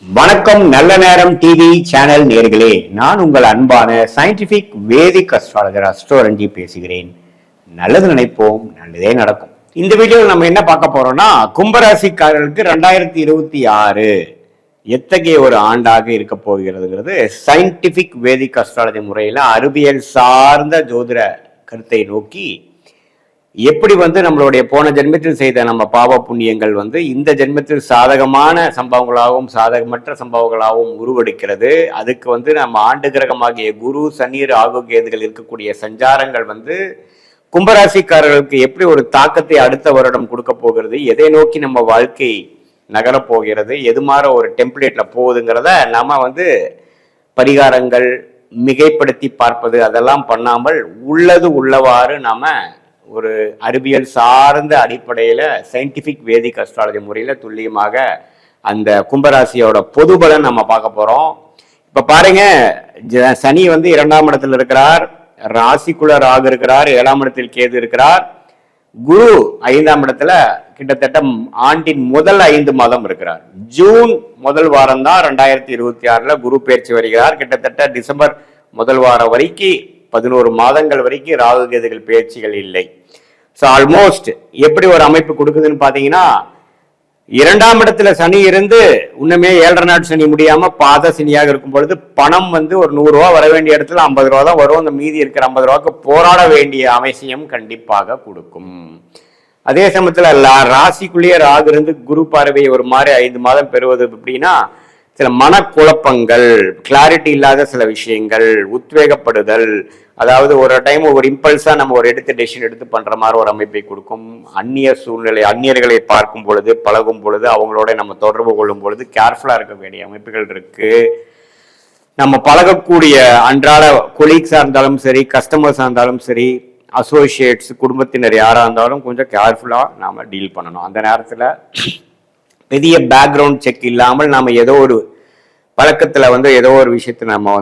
வணக்கம். நல்ல நேரம் டிவி சேனல் நேர்களே, நான் உங்கள் அன்பான சயின்டிபிக் வேதிக் அஸ்ட்ராலஜர் அஸ்ட்ரோரஞ்சி பேசுகிறேன். நல்லது நினைப்போம், நல்லதே நடக்கும். இந்த வீடியோவில் நம்ம என்ன பார்க்க போறோம்னா, கும்பராசிக்காரர்களுக்கு 2026 எத்தகைய ஒரு ஆண்டாக இருக்க போகிறதுங்கிறது சயின்டிபிக் வேதிக் அஸ்ட்ராலஜி முறையில் அறிவியல் சார்ந்த ஜோதிட கருத்தை நோக்கி எப்படி நம்மளுடைய போன ஜென்மத்தில் செய்த நம்ம பாவ புண்ணியங்கள் இந்த ஜென்மத்தில் சாதகமான சம்பவங்களாகவும் சாதகமற்ற சம்பவங்களாகவும் உருவெடுக்கிறது. அதுக்கு நம்ம ஆண்டு கிரகமாகிய குரு, சனி, ராகு, கேதுகள் இருக்கக்கூடிய சஞ்சாரங்கள் கும்பராசிக்காரர்களுக்கு எப்படி ஒரு தாக்கத்தை அடுத்த வருடம் கொடுக்க போகிறது, எதை நோக்கி நம்ம வாழ்க்கை நகரப்போகிறது, எது மாதிரி ஒரு டெம்ப்ளேட்ல போகுதுங்கிறத நாம பரிகாரங்கள் மிகைப்படுத்தி பார்ப்பது அதெல்லாம் பண்ணாமல் உள்ளது உள்ளவாறு நாம ஒரு அறிவியல் சார்ந்த அடிப்படையில் சயின்டிபிக் வேதிக் அஸ்ட்ராலஜி முறையில் துல்லியமாக அந்த கும்பராசியோட பொது பலன் நம்ம பார்க்க போறோம். இப்ப பாருங்க, சனி 2ஆம் இடத்துல இருக்கிறார், ராசிக்குள்ள ராகு இருக்கிறார், 7ஆம் இடத்தில் கேது இருக்கிறார். குரு 5ஆம் இடத்துல கிட்டத்தட்ட ஆண்டின் முதல் 5 மாதம் இருக்கிறார். ஜூன் முதல் வாரம் தான் 2026 குரு பயிற்சி வருகிறார். கிட்டத்தட்ட டிசம்பர் முதல் வாரம் வரைக்கும் 11 மாதங்கள் வரைக்கும் ராகு கேதுகள் பயிற்சிகள் இல்லை. ஸோ ஆல்மோஸ்ட் எப்படி ஒரு அமைப்பு கொடுக்குதுன்னு பாத்தீங்கன்னா, 2ஆம் இடத்துல சனி இருந்து இன்னுமே 7.5 நாட் சனி முடியாம பாத சனியாக இருக்கும் பொழுது பணம் ஒரு 100 ரூபா வர வேண்டிய இடத்துல 50 ரூபா தான் வரும். அந்த மீதி இருக்கிற 50 ரூபாய்க்கு போராட வேண்டிய அவசியம் கண்டிப்பாக கொடுக்கும். அதே சமயத்துல ராசிக்குள்ளேயே ராகு இருந்து குரு பார்வை ஒரு மாதிரி 5 மாதம் பெறுவது எப்படின்னா, சில மனக்குழப்பங்கள், கிளாரிட்டி இல்லாத சில விஷயங்கள், உத்வேகப்படுதல், அதாவது ஒரு டைம் ஒரு இம்பல்ஸா நம்ம ஒரு டெசிஷன் எடுத்து பண்ற மாதிரி ஒரு அமைப்பை கொடுக்கும். அந்நிய சூழ்நிலை, அந்நியர்களை பார்க்கும் பொழுது, பழகும் பொழுது, அவங்களோட நம்ம தொடர்பு கொள்ளும் பொழுது கேர்ஃபுல்லா இருக்க வேண்டிய அமைப்புகள் இருக்கு. நம்ம பழகக்கூடிய அன்றாட கொலீக்ஸா இருந்தாலும் சரி, கஸ்டமர்ஸா இருந்தாலும் சரி, அசோசியேட்ஸ், குடும்பத்தினர் யாரா இருந்தாலும் கொஞ்சம் கேர்ஃபுல்லா நாம டீல் பண்ணணும். அந்த நேரத்துல பெரிய பேக்ரவுண்ட் செக் இல்லாமல் நாம ஏதோ ஒரு பழக்கத்துல ஏதோ ஒரு விஷயத்த நம்ம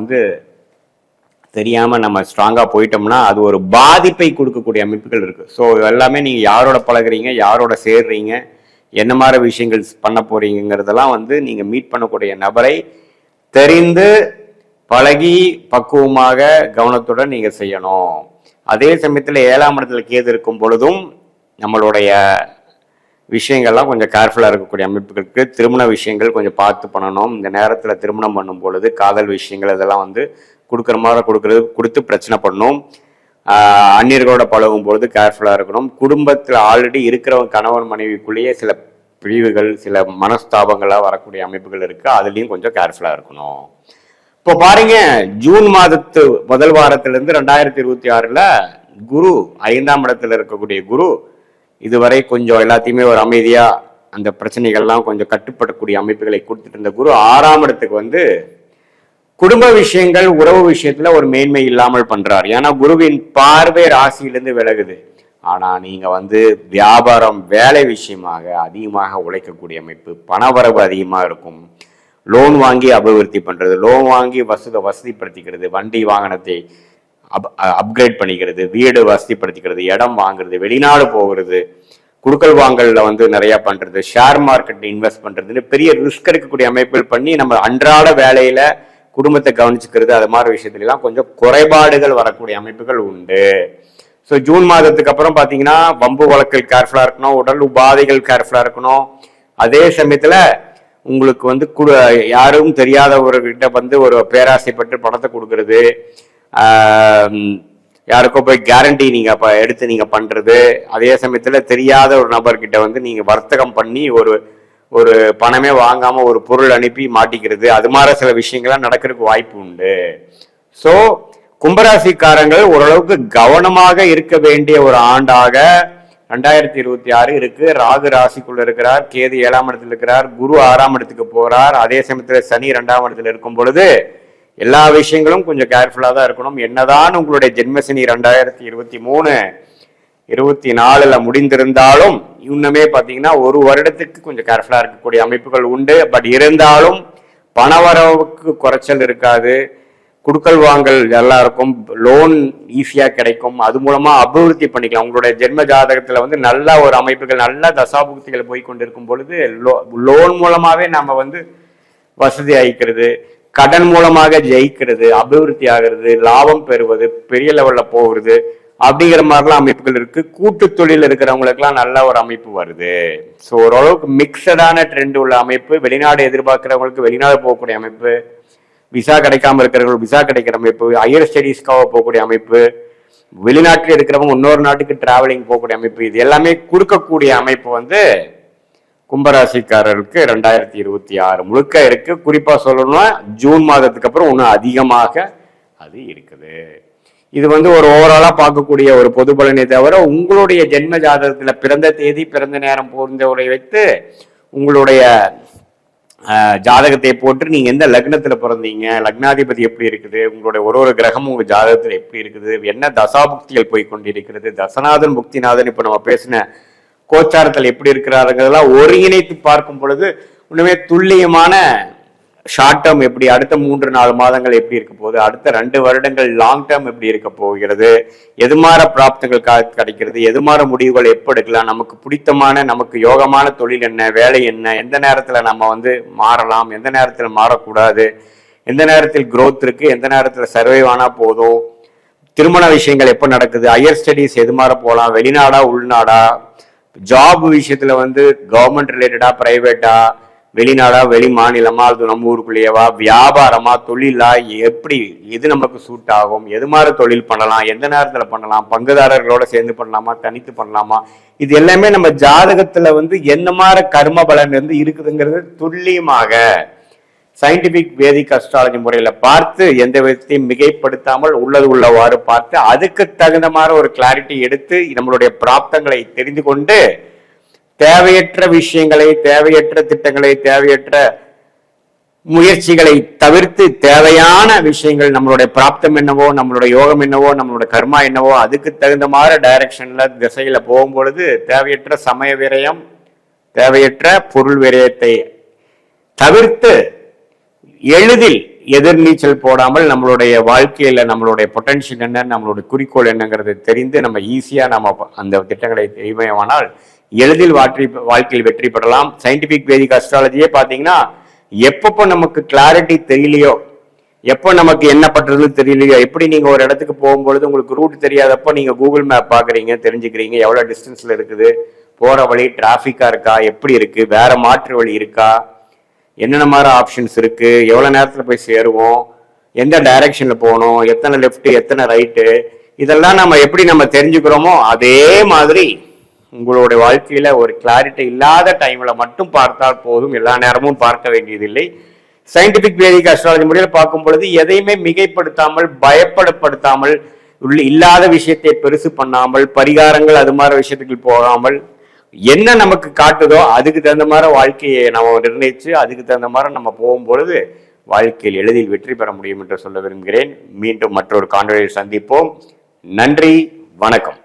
தெரியாம நம்ம ஸ்ட்ராங்கா போயிட்டோம்னா அது ஒரு பாதிப்பை கொடுக்கக்கூடிய அமைப்புகள் இருக்கு. ஸோ எல்லாமே நீங்க யாரோட பழகுறீங்க, யாரோட சேர்றீங்க, என்ன மாதிரி விஷயங்கள் பண்ண போறீங்கிறதெல்லாம் நீங்க மீட் பண்ணக்கூடிய நபரை தெரிந்து பழகி பக்குவமாக கவனத்துடன் நீங்க செய்யணும். அதே சமயத்துல 7ஆம் இடத்துல கேது இருக்கும் பொழுதும் நம்மளுடைய விஷயங்கள்லாம் கொஞ்சம் கேர்ஃபுல்லாக இருக்கக்கூடிய அமைப்புகளுக்கு. திருமண விஷயங்கள் கொஞ்சம் பார்த்து பண்ணணும். இந்த நேரத்தில் திருமணம் பண்ணும் பொழுது காதல் விஷயங்கள் இதெல்லாம் கொடுக்குற மாதிரி கொடுத்து பிரச்சனை பண்ணணும். அந்நியர்களோட பழகும் பொழுது கேர்ஃபுல்லாக இருக்கணும். குடும்பத்தில் ஆல்ரெடி இருக்கிறவங்க கணவன் மனைவிக்குள்ளேயே சில பிரிவுகள், சில மனஸ்தாபங்களாக வரக்கூடிய அமைப்புகள் இருக்கு. அதுலேயும் கொஞ்சம் கேர்ஃபுல்லாக இருக்கணும். இப்போ பாருங்க, ஜூன் மாதத்து முதல் வாரத்திலிருந்து 2026 குரு 5ஆம் இடத்துல இருக்கக்கூடிய குரு இதுவரை கொஞ்சம் எல்லாத்தையுமே ஒரு அமைதியா அந்த பிரச்சனைகள்லாம் கொஞ்சம் கட்டுப்படக்கூடிய அமைப்புகளை கொடுத்துட்டு இருந்த குரு 6ஆம் இடத்துக்கு குடும்ப விஷயங்கள், உறவு விஷயத்துல ஒரு மேன்மை இல்லாமல் பண்றாரு. ஏன்னா குருவின் பார்வை ராசியிலிருந்து விலகுது. ஆனா நீங்க வியாபாரம், வேலை விஷயமாக அதிகமாக உழைக்கக்கூடிய அமைப்பு, பணவரவு அதிகமாக இருக்கும். லோன் வாங்கி அபிவிருத்தி பண்றது, லோன் வாங்கி வசதிப்படுத்திக்கிறது, வண்டி வாகனத்தை அப்கிரேட் பண்ணிக்கிறது, வீடு வசதிப்படுத்திக்கிறது, இடம் வாங்குறது, வெளிநாடு போகிறது, குடுக்கல் வாங்கல்ல நிறைய பண்றது, ஷேர் மார்க்கெட் இன்வெஸ்ட் பண்றதுன்னு பெரிய ரிஸ்க் எடுக்கக்கூடிய அமைப்புகள் பண்ணி நம்ம அன்றாட வேலையில குடும்பத்தை கவனிச்சுக்கிறது, அது மாதிரி விஷயத்துல எல்லாம் கொஞ்சம் குறைபாடுகள் வரக்கூடிய அமைப்புகள் உண்டு. ஸோ ஜூன் மாதத்துக்கு அப்புறம் பாத்தீங்கன்னா வம்பு வழக்கல் கேர்ஃபுல்லா இருக்கணும், உடல் உபாதைகள் கேர்ஃபுல்லா இருக்கணும். அதே சமயத்துல உங்களுக்கு யாரும் தெரியாதவர்கிட்ட ஒரு பேராசைப்பட்டு பணத்தை கொடுக்கறது, யாருக்கோ போய் கேரண்டி நீங்க எடுத்து நீங்க பண்றது, அதே சமயத்துல தெரியாத ஒரு நபர்கிட்ட நீங்க வர்த்தகம் பண்ணி ஒரு பணமே வாங்காம ஒரு பொருள் அனுப்பி மாட்டிக்கிறது, அது மாதிரி சில விஷயங்கள்லாம் நடக்கிறதுக்கு வாய்ப்பு உண்டு. ஸோ கும்பராசிக்காரங்கள் ஓரளவுக்கு கவனமாக இருக்க வேண்டிய ஒரு ஆண்டாக 2026 இருக்கு. ராகு ராசிக்குள்ள இருக்கிறார், கேது 7ஆம் இடத்துல இருக்கிறார், குரு 6ஆம் இடத்துக்கு போறார். அதே சமயத்துல சனி 2ஆம் இடத்துல இருக்கும் பொழுது எல்லா விஷயங்களும் கொஞ்சம் கேர்ஃபுல்லா தான் இருக்கணும். என்னதான் உங்களுடைய ஜென்மசனி 2023 24 முடிந்திருந்தாலும் இன்னுமே பாத்தீங்கன்னா ஒரு வருடத்துக்கு கொஞ்சம் கேர்ஃபுல்லா இருக்கக்கூடிய அமைப்புகள் உண்டு. பட் இருந்தாலும் பணவரவுக்கு குறைச்சல் இருக்காது. குடுக்கல் வாங்கல் எல்லாருக்கும் லோன் ஈஸியா கிடைக்கும். அது மூலமா அபிவிருத்தி பண்ணிக்கலாம். உங்களுடைய ஜென்ம ஜாதகத்துல நல்ல ஒரு அமைப்புகள், நல்ல தசாபுக்திகள் போய் கொண்டிருக்கும் பொழுது லோன் மூலமாவே நம்ம வசதி ஆகிக்கிறது, கடன் மூலமாக ஜெயிக்கிறது, அபிவிருத்தி ஆகிறது, லாபம் பெறுவது, பெரிய லெவல்ல போகிறது அப்படிங்கிற மாதிரிலாம் அமைப்புகள் இருக்கு. கூட்டு தொழில் இருக்கிறவங்களுக்குலாம் நல்ல ஒரு அமைப்பு வருது. ஸோ ஓரளவுக்கு மிக்சடான ட்ரெண்ட் உள்ள அமைப்பு. வெளிநாடு எதிர்பார்க்கிறவங்களுக்கு வெளிநாடு போகக்கூடிய அமைப்பு, விசா கிடைக்காம இருக்கிறவங்களுக்கு விசா கிடைக்கிற அமைப்பு, ஹையர் ஸ்டடீஸ்க்காக போகக்கூடிய அமைப்பு, வெளிநாட்டில் இருக்கிறவங்க இன்னொரு நாட்டுக்கு டிராவலிங் போகக்கூடிய அமைப்பு, இது எல்லாமே கொடுக்கக்கூடிய அமைப்பு வந்து கும்பராசிக்காரருக்கு 2026 முழுக்க இருக்கு. குறிப்பா சொல்லணும்னா ஜூன் மாதத்துக்கு அப்புறம் இன்னும் அதிகமாக அது இருக்குது. இது வந்து ஒரு ஓவராலா பார்க்கக்கூடிய ஒரு பொது பலனை தவிர உங்களுடைய ஜென்ம ஜாதகத்துல பிறந்த தேதி பிறந்த நேரம் பொருந்தவரை வைத்து உங்களுடைய ஜாதகத்தை போட்டு நீங்க எந்த லக்னத்துல பிறந்தீங்க, லக்னாதிபதி எப்படி இருக்குது, உங்களுடைய ஒரு கிரகமும் உங்க ஜாதகத்துல எப்படி இருக்குது, என்ன தசாபுக்திகள் போய் கொண்டிருக்கிறது, தசநாதன் புக்திநாதன் இப்ப நம்ம பேசின கோச்சாரத்தில் எப்படி இருக்கிறாருங்கிறதெல்லாம் ஒருங்கிணைத்து பார்க்கும் பொழுது இன்னுமே துல்லியமான ஷார்ட் டேர்ம் எப்படி, அடுத்த 3-4 மாதங்கள் எப்படி இருக்க போகுது, அடுத்த 2 வருடங்கள் லாங் டேர்ம் எப்படி இருக்க போகிறது, எதுமாற பிராப்தங்கள் கிடைக்கிறது, எதுமாற முடிவுகள் எப்போ எடுக்கலாம், நமக்கு பிடித்தமான நமக்கு யோகமான தொழில் என்ன, வேலை என்ன, எந்த நேரத்துல நம்ம வந்து மாறலாம், எந்த நேரத்துல மாறக்கூடாது, எந்த நேரத்தில் growth இருக்கு, எந்த நேரத்துல சர்வைவ் ஆனா போதும், திருமண விஷயங்கள் எப்போ நடக்குது, ஹையர் ஸ்டடீஸ் எது மாற போகலாம், வெளிநாடா உள்நாடா, ஜாப் விஷயத்துல வந்து கவர்மெண்ட் ரிலேட்டடா பிரைவேட்டா, வெளிநாடா வெளி மாநிலமா, அது நம்ம ஊருக்குள்ளேயவா, வியாபாரமா தொழிலா, எப்படி எது நமக்கு சூட் ஆகும், எது மாதிரி தொழில் பண்ணலாம், எந்த நேரத்துல பண்ணலாம், பங்குதாரர்களோட சேர்ந்து பண்ணலாமா, தனித்து பண்ணலாமா, இது எல்லாமே நம்ம ஜாதகத்துல வந்து என்ன மாதிரி கர்ம பலன் வந்து இருக்குதுங்கிறது துல்லியமாக சயின்டிபிக் வேதிக் அஸ்ட்ராலஜி முறையில பார்த்து எந்த விதத்தையும் மிகைப்படுத்தாமல் உள்ளது உள்ளவாறு பார்த்து அதுக்கு தகுந்த மாதிரி ஒரு கிளாரிட்டி எடுத்து நம்மளுடைய பிராப்தங்களை தெரிந்து கொண்டு தேவையற்ற விஷயங்களை, தேவையற்ற திட்டங்களை, தேவையற்ற முயற்சிகளை தவிர்த்து தேவையான விஷயங்கள், நம்மளுடைய பிராப்தம் என்னவோ, நம்மளுடைய யோகம் என்னவோ, நம்மளுடைய கர்மா என்னவோ அதுக்கு தகுந்த மாதிரி டைரக்ஷன்ல திசையில போகும்பொழுது தேவையற்ற சமய விரயம், தேவையற்ற பொருள் விரயத்தை தவிர்த்து எளிதில் எதிர்நீச்சல் போடாமல் நம்மளுடைய வாழ்க்கையில நம்மளுடைய பொட்டன்ஷியல் என்ன, நம்மளுடைய குறிக்கோள் என்னங்கிறது தெரிந்து நம்ம ஈஸியா நம்ம அந்த திட்டங்களை தெரியுமானால் எளிதில் வாழ்க்கையில் வெற்றி பெறலாம். சயின்டிபிக் வேதிக் அஸ்ட்ராலஜியே பாத்தீங்கன்னா எப்பப்போ நமக்கு கிளாரிட்டி தெரியலையோ, எப்போ நமக்கு என்ன பண்றதுன்னு தெரியலையோ, எப்படி நீங்க ஒரு இடத்துக்கு போகும்பொழுது உங்களுக்கு ரூட் தெரியாதப்போ நீங்க கூகுள் மேப் பாக்குறீங்க, தெரிஞ்சுக்கிறீங்க எவ்வளவு டிஸ்டன்ஸ்ல இருக்குது, போற வழி டிராபிக்கா இருக்கா, எப்படி இருக்கு, வேற மாற்று வழி இருக்கா, என்னென்ன மாதிரி ஆப்ஷன்ஸ் இருக்கு, எவ்வளவு நேரத்துல போய் சேருவோம், எந்த டைரக்ஷன்ல போகணும், எத்தனை லெஃப்ட் எத்தனை ரைட்டு, இதெல்லாம் நம்ம எப்படி நம்ம தெரிஞ்சுக்கிறோமோ அதே மாதிரி உங்களுடைய வாழ்க்கையில ஒரு கிளாரிட்டி இல்லாத டைம்ல மட்டும் பார்த்தால் போதும், எல்லா நேரமும் பார்க்க வேண்டியதில்லை. சயின்டிபிக் வேதிக் அஸ்ட்ராலஜி முறையில் பார்க்கும் பொழுது எதையுமே மிகைப்படுத்தாமல், பயப்படுத்தாமல், இல்லாத விஷயத்தை பெருசு பண்ணாமல், பரிகாரங்கள் அது மாதிரி விஷயத்துக்கு போகாமல், என்ன நமக்கு காட்டுதோ அதுக்கு தகுந்த மாதிரி வாழ்க்கையை நம்ம நிர்ணயிச்சு அதுக்கு தகுந்த மாதிரி நம்ம போகும்பொழுது வாழ்க்கையில் எளிதில் வெற்றி பெற முடியும் என்று சொல்ல விரும்புகிறேன். மீண்டும் மற்றொரு காணொளியில் சந்திப்போம். நன்றி, வணக்கம்.